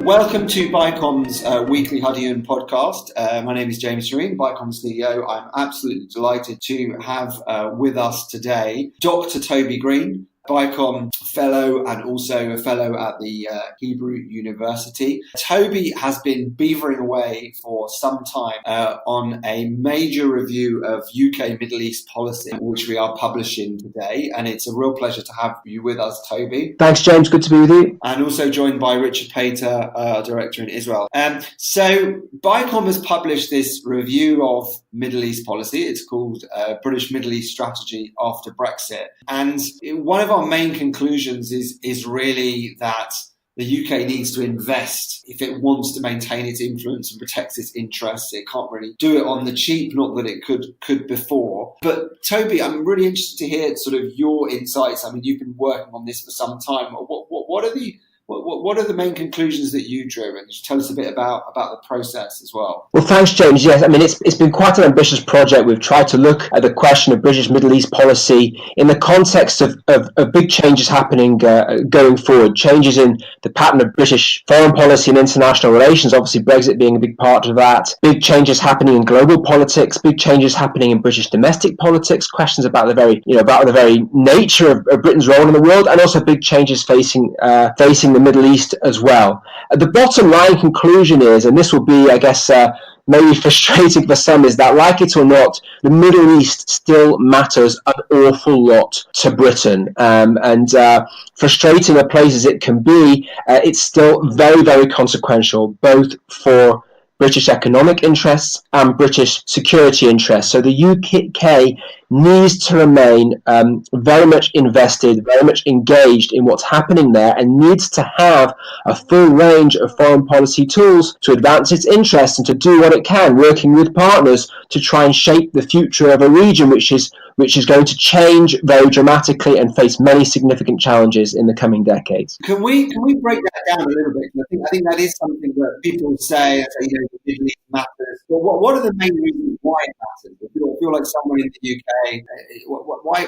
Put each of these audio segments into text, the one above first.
Welcome to BICOM's weekly Huddian podcast. My name is James Sorene, BICOM's CEO. I'm absolutely delighted to have with us today Dr. Toby Greene, BICOM fellow and also a fellow at the Hebrew University. Toby has been beavering away for some time on a major review of UK Middle East policy, which we are publishing today. And it's a real pleasure to have you with us, Toby. Thanks, James. Good to be with you. And also joined by Richard Pater, director in Israel. So BICOM has published this review of Middle East policy. It's called British Middle East Strategy After Brexit. And one of our main conclusions is really that the UK needs to invest if it wants to maintain its influence and protect its interests. It can't really do it on the cheap, not that it could before. But Toby, I'm really interested to hear sort of your insights. I mean, you've been working on this for some time. What are the main conclusions that you drew? And just tell us a bit about the process as well. Well, thanks, James. Yes, I mean, it's been quite an ambitious project. We've tried to look at the question of British Middle East policy in the context of big changes happening going forward, changes in the pattern of British foreign policy and international relations, obviously Brexit being a big part of that, big changes happening in global politics, big changes happening in British domestic politics, questions about the very nature of Britain's role in the world, and also big changes facing the Middle East as well. The bottom line conclusion is, and this will be, I guess, maybe frustrating for some, is that, like it or not, the Middle East still matters an awful lot to Britain. And frustrating a place as it can be, it's still very, very consequential, both for British economic interests and British security interests. So the UK needs to remain very much invested, very much engaged in what's happening there, and needs to have a full range of foreign policy tools to advance its interests and to do what it can, working with partners to try and shape the future of a region which is going to change very dramatically and face many significant challenges in the coming decades. Can we break that down a little bit? I think that is something that people say, the Middle East matters. But what are the main reasons why it matters? I feel like someone in the UK,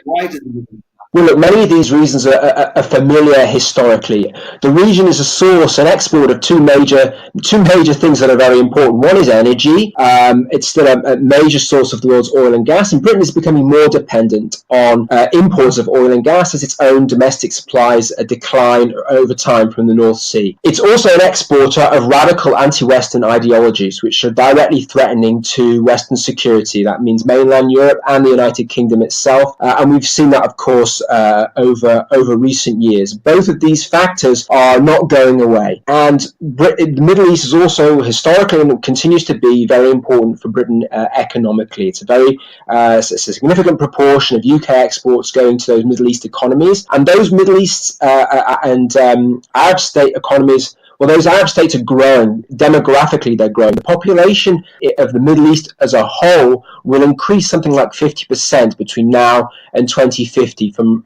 why does the Middle East matter? Well, look, many of these reasons are familiar historically. The region is a source and export of two major things that are very important. One is energy. It's still a major source of the world's oil and gas, and Britain is becoming more dependent on imports of oil and gas as its own domestic supplies decline over time from the North Sea. It's also an exporter of radical anti-Western ideologies, which are directly threatening to Western security. That means mainland Europe and the United Kingdom itself, and we've seen that, of course, over recent years. Both of these factors are not going away. And the Middle East is also historically and continues to be very important for Britain economically. It's a significant proportion of UK exports going to those Middle East economies. And those Middle East and Arab state economies, well, those Arab states are growing. Demographically, they're growing. The population of the Middle East as a whole will increase something like 50% between now and 2050, from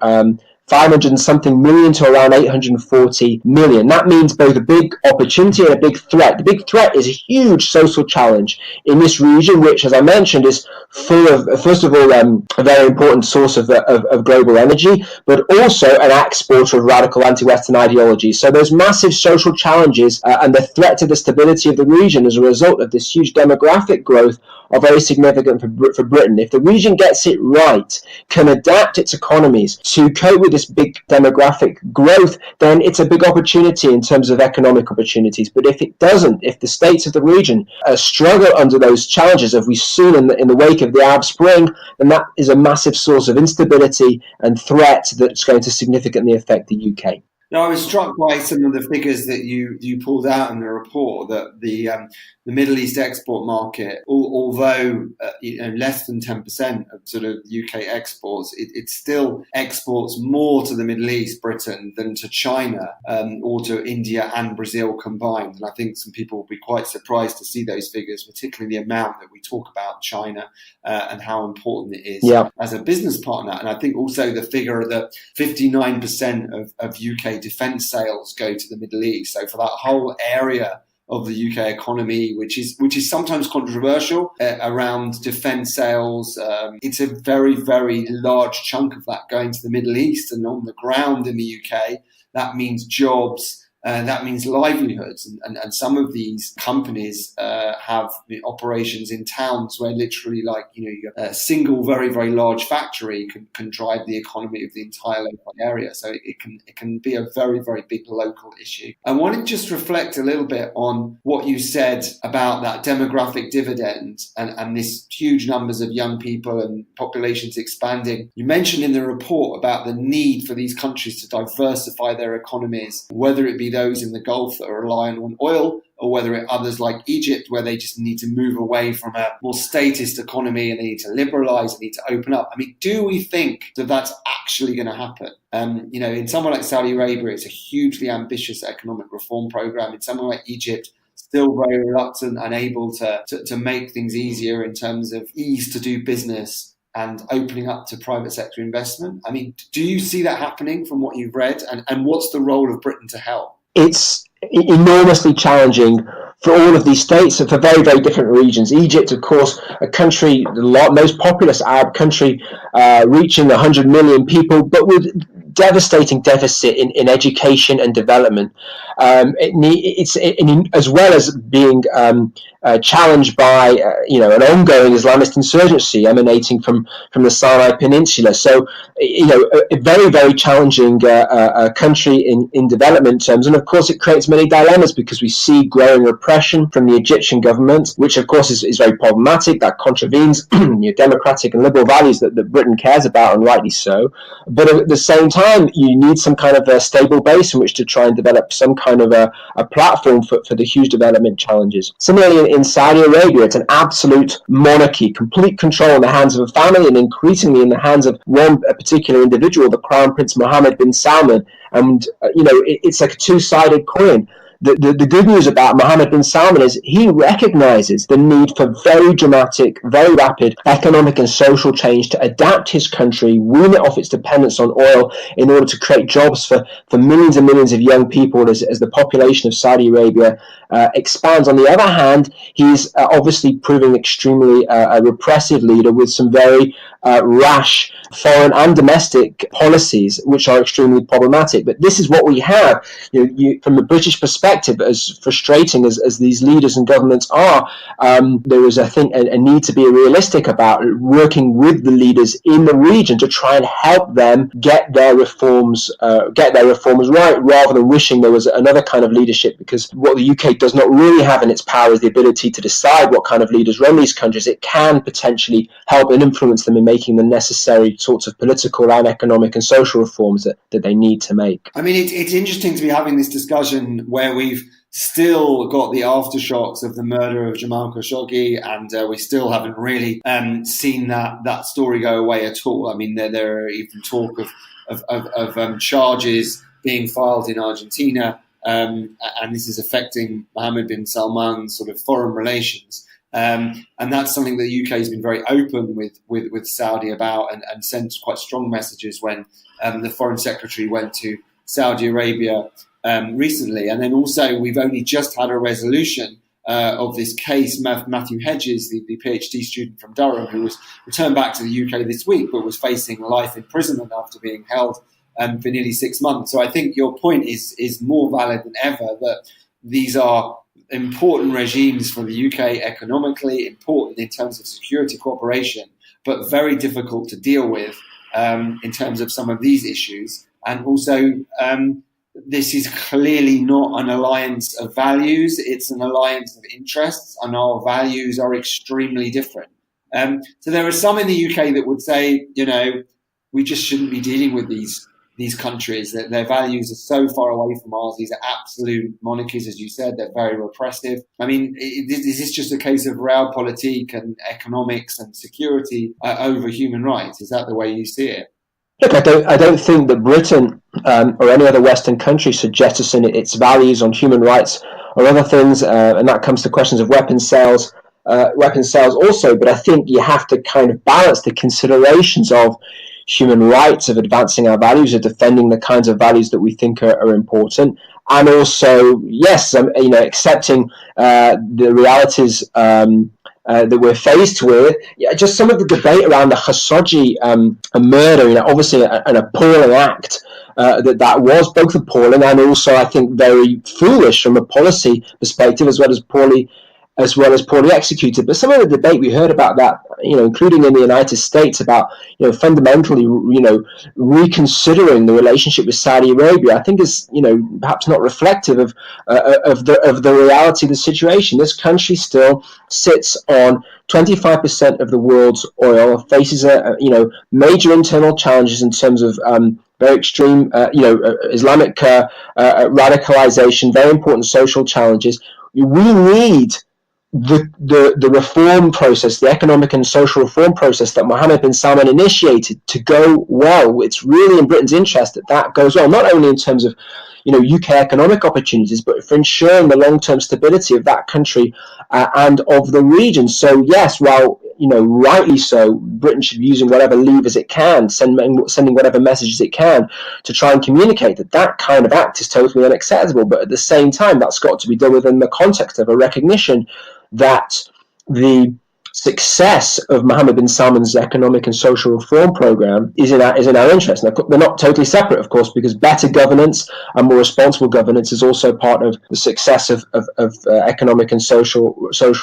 500 and something million to around 840 million. That means both a big opportunity and a big threat. The big threat is a huge social challenge in this region, which, as I mentioned, is full of, first of all, a very important source of global energy, but also an exporter of radical anti-Western ideologies. So those massive social challenges and the threat to the stability of the region as a result of this huge demographic growth are very significant for Britain. If the region gets it right, can adapt its economies to cope with this big demographic growth, then it's a big opportunity in terms of economic opportunities. But if it doesn't, if the states of the region struggle under those challenges, as we've seen in the wake of the Arab Spring, then that is a massive source of instability and threat that's going to significantly affect the UK. Now, I was struck by some of the figures that you pulled out in the report, that the Middle East export market, although less than 10% of sort of UK exports, it still exports more to the Middle East, Britain, than to China or to India and Brazil combined. And I think some people will be quite surprised to see those figures, particularly the amount that we talk about China and how important it is as a business partner. And I think also the figure that 59% of UK defence sales go to the Middle East. So for that whole area of the UK economy, which is sometimes controversial around defence sales, it's a very, very large chunk of that going to the Middle East. And on the ground in the UK, that means jobs, that means livelihoods. And some of these companies have operations in towns where literally, like, a single very, very large factory can drive the economy of the entire local area. So it can be a very, very big local issue. I want to just reflect a little bit on what you said about that demographic dividend and this huge numbers of young people and populations expanding. You mentioned in the report about the need for these countries to diversify their economies, whether it be those in the Gulf that are reliant on oil, or whether it others like Egypt, where they just need to move away from a more statist economy and they need to liberalize, they need to open up. I mean, do we think that that's actually going to happen? In somewhere like Saudi Arabia, it's a hugely ambitious economic reform program. In somewhere like Egypt, still very reluctant and able to make things easier in terms of ease to do business and opening up to private sector investment. I mean, do you see that happening from what you've read? And what's the role of Britain to help? It's enormously challenging for all of these states and for very, very different regions. Egypt, of course, a country, the most populous Arab country, reaching 100 million people, but with devastating deficit in education and development. As well as being challenged by an ongoing Islamist insurgency emanating from the Sinai Peninsula. So a very, very challenging country in development terms, and of course it creates many dilemmas because we see growing repression from the Egyptian government, which of course is very problematic. That contravenes democratic and liberal values that Britain cares about, and rightly so. But at the same time, you need some kind of a stable base in which to try and develop some kind of a platform for the huge development challenges. Similarly, in Saudi Arabia, it's an absolute monarchy, complete control in the hands of a family and increasingly in the hands of one particular individual, the Crown Prince Mohammed bin Salman. And, it's like a two-sided coin. The good news about Mohammed bin Salman is he recognizes the need for very dramatic, very rapid economic and social change to adapt his country, wean it off its dependence on oil in order to create jobs for millions and millions of young people as the population of Saudi Arabia expands. On the other hand, he's obviously proving extremely a repressive leader with some very rash foreign and domestic policies, which are extremely problematic. But this is what we have. From the British perspective, as frustrating as these leaders and governments are, there is, I think, a need to be realistic about working with the leaders in the region to try and help them get their reforms right, rather than wishing there was another kind of leadership. Because what the UK does not really have in its power is the ability to decide what kind of leaders run these countries. It can potentially help and influence them in making the necessary sorts of political and economic and social reforms that they need to make. I mean, it's interesting to be having this discussion where we've still got the aftershocks of the murder of Jamal Khashoggi, and we still haven't really seen that story go away at all. I mean, there are even talk of charges being filed in Argentina, and this is affecting Mohammed bin Salman's sort of foreign relations. And that's something that the UK has been very open with Saudi about, and sent quite strong messages when the Foreign Secretary went to Saudi Arabia recently. And then also we've only just had a resolution of this case, Matthew Hedges, the PhD student from Durham, who was returned back to the UK this week, but was facing life imprisonment after being held for nearly 6 months. So I think your point is more valid than ever, that these are important regimes for the UK economically, important in terms of security cooperation, but very difficult to deal with in terms of some of these issues. And also, this is clearly not an alliance of values, it's an alliance of interests, and our values are extremely different. So there are some in the UK that would say, we just shouldn't be dealing with these countries, that their values are so far away from ours. These are absolute monarchies, as you said. They're very repressive. I mean, is this just a case of realpolitik and economics and security over human rights? Is that the way you see it? Look, I don't think that Britain or any other Western country should jettison its values on human rights or other things, and that comes to questions of weapons sales also. But I think you have to kind of balance the considerations of human rights, of advancing our values, of defending the kinds of values that we think are important, and also, yes, accepting the realities that we're faced with. Just some of the debate around the Khashoggi murder, obviously an appalling act that was both appalling and also, I think, very foolish from a policy perspective, as well as poorly executed. But some of the debate we heard about that, including in the United States, about fundamentally, reconsidering the relationship with Saudi Arabia, I think is perhaps not reflective of the reality of the situation. This country still sits on 25% of the world's oil, faces major internal challenges in terms of very extreme, Islamic radicalization, very important social challenges. We need the reform process, the economic and social reform process that Mohammed bin Salman initiated to go well. It's really in Britain's interest that goes well, not only in terms of UK economic opportunities, but for ensuring the long-term stability of that country and of the region. So yes, while rightly so, Britain should be using whatever levers it can, sending whatever messages it can to try and communicate that kind of act is totally unacceptable. But at the same time, that's got to be done within the context of a recognition that the success of Mohammed bin Salman's economic and social reform program is in our interest. Now, they're not totally separate, of course, because better governance and more responsible governance is also part of the success of economic and social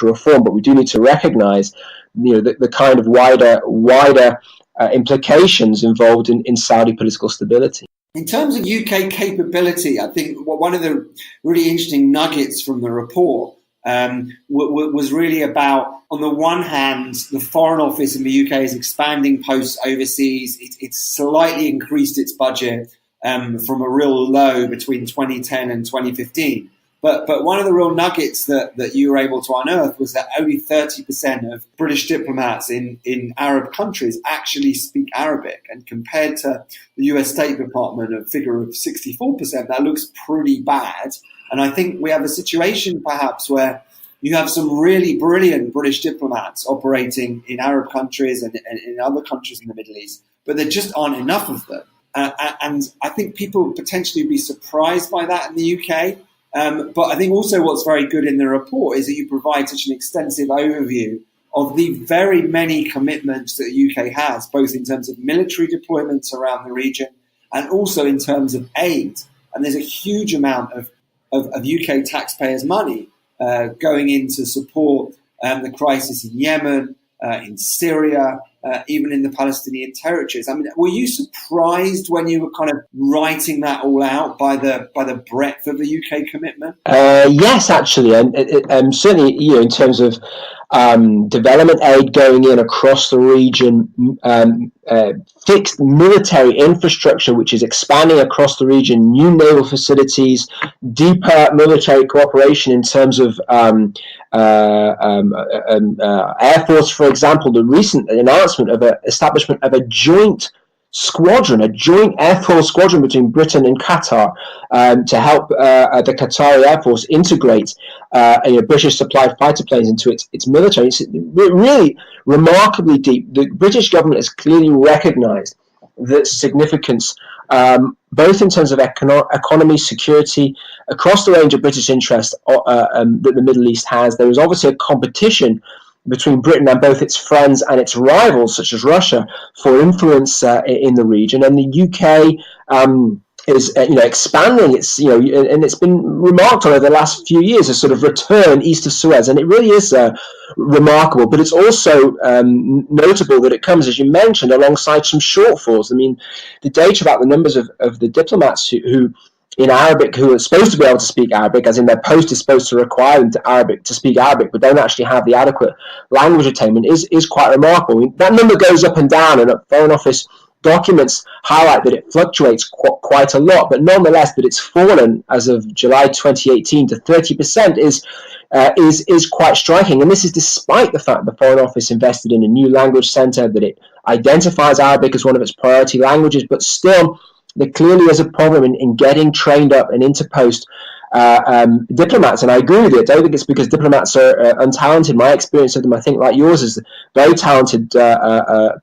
reform. But we do need to recognise, the kind of wider implications involved in Saudi political stability. In terms of UK capability, I think one of the really interesting nuggets from the report was really about, on the one hand, the Foreign Office in the UK is expanding posts overseas. It's slightly increased its budget from a real low between 2010 and 2015. But one of the real nuggets that you were able to unearth was that only 30% of British diplomats in Arab countries actually speak Arabic. And compared to the US State Department, a figure of 64%, that looks pretty bad. And I think we have a situation perhaps where you have some really brilliant British diplomats operating in Arab countries and in other countries in the Middle East, but there just aren't enough of them. And I think people potentially would be surprised by that in the UK. But I think also what's very good in the report is that you provide such an extensive overview of the very many commitments that the UK has, both in terms of military deployments around the region and also in terms of aid. And there's a huge amount of UK taxpayers' money going in to support the crisis in Yemen, in Syria, even in the Palestinian territories. I mean, were you surprised when you were kind of writing that all out by the breadth of the UK commitment? Yes, actually, and certainly, in terms of development aid going in across the region, fixed military infrastructure which is expanding across the region, new naval facilities, deeper military cooperation in terms of Air Force, for example. The recent announcement of the establishment of a joint Air Force squadron between Britain and Qatar to help the Qatari Air Force integrate British supplied fighter planes into its military. It's really remarkably deep. The British government has clearly recognised the significance, both in terms of economy, security, across the range of British interests that the Middle East has. There is obviously a competition between Britain and both its friends and its rivals, such as Russia, for influence in the region. And the UK is expanding its, and it's been remarked on over the last few years, a sort of return east of Suez. And it really is remarkable. But it's also notable that it comes, as you mentioned, alongside some shortfalls. I mean, the data about the numbers of the diplomats who in Arabic, who are supposed to be able to speak Arabic, as in their post is supposed to require them to speak Arabic, but don't actually have the adequate language attainment, is quite remarkable. I mean, that number goes up and down, and Foreign Office documents highlight that it fluctuates quite a lot, but nonetheless that it's fallen as of July 2018 to 30% is quite striking. And this is despite the fact the Foreign Office invested in a new language centre, that it identifies Arabic as one of its priority languages, but still there clearly is a problem in getting trained up and into post diplomats. And I agree with you. I don't think it's because diplomats are untalented. My experience of them, I think, like yours, is very talented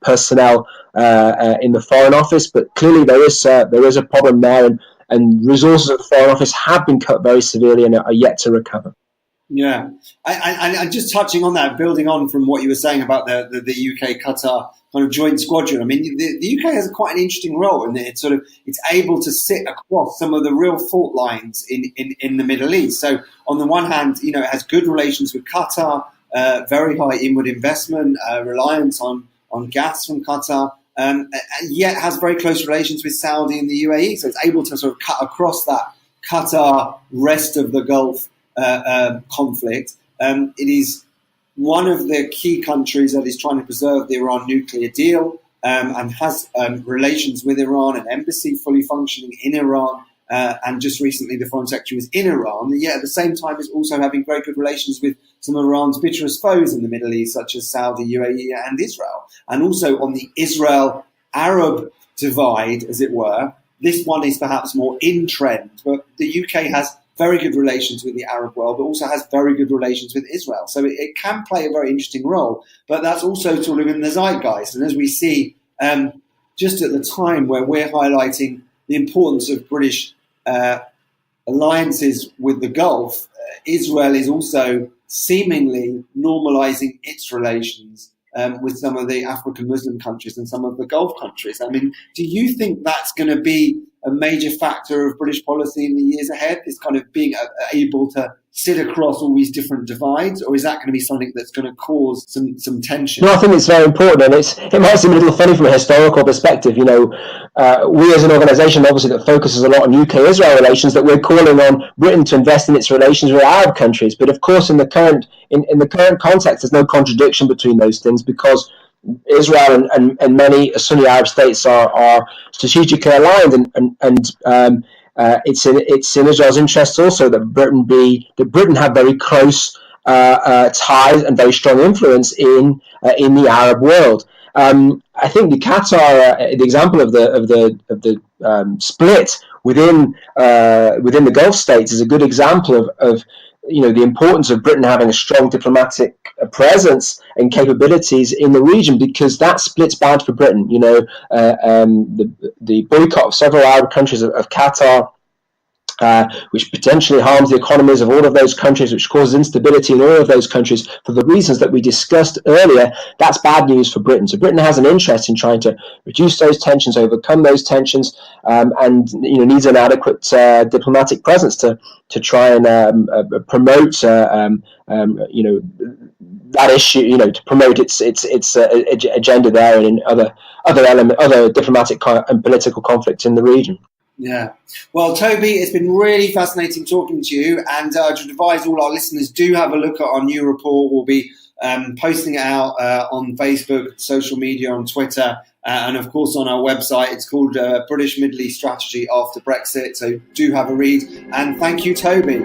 personnel in the Foreign Office. But clearly there is a problem there, and resources at the Foreign Office have been cut very severely and are yet to recover. Yeah, I just touching on that, building on from what you were saying about the UK Qatar kind of joint squadron. I mean, the UK has quite an interesting role in that it's able to sit across some of the real fault lines in the Middle East. So on the one hand, it has good relations with Qatar, very high inward investment, reliance on gas from Qatar. Yet has very close relations with Saudi and the UAE, so it's able to sort of cut across that Qatar rest of the Gulf conflict. It is one of the key countries that is trying to preserve the Iran nuclear deal and has relations with Iran, an embassy fully functioning in Iran, and just recently the foreign secretary was in Iran. Yet at the same time is also having very good relations with some of Iran's bitterest foes in the Middle East, such as Saudi, UAE and Israel. And also on the Israel-Arab divide, as it were, this one is perhaps more in trend, but the UK has very good relations with the Arab world, but also has very good relations with Israel. So it can play a very interesting role, but that's also sort of in the zeitgeist. And as we see, just at the time where we're highlighting the importance of British alliances with the Gulf, Israel is also seemingly normalizing its relations with some of the African Muslim countries and some of the Gulf countries. I mean, do you think that's going to be a major factor of British policy in the years ahead, is kind of being able to sit across all these different divides, or is that going to be something that's going to cause some tension? No, I think it's very important, and it might seem a little funny from a historical perspective. We as an organisation, obviously, that focuses a lot on UK-Israel relations, that we're calling on Britain to invest in its relations with Arab countries. But of course, in the current context, there's no contradiction between those things, because Israel and many Sunni Arab states are strategically aligned, and it's in Israel's interests also that Britain have very close ties and very strong influence in the Arab world. I think the Qatar, the example of the split within the Gulf states, is a good example of the importance of Britain having a strong diplomatic presence and capabilities in the region, because that split's bad for Britain. The boycott of several Arab countries of Qatar, which potentially harms the economies of all of those countries, which causes instability in all of those countries for the reasons that we discussed earlier, that's bad news for Britain. So Britain has an interest in trying to reduce those tensions, overcome those tensions, and needs an adequate diplomatic presence to try and promote that issue, to promote its agenda there, and in other diplomatic and political conflicts in the region. Yeah. Well, Toby, it's been really fascinating talking to you, and to advise all our listeners, do have a look at our new report. We'll be posting it out on Facebook, social media, on Twitter, and of course on our website. It's called British Middle East Strategy After Brexit, so do have a read. And thank you, Toby.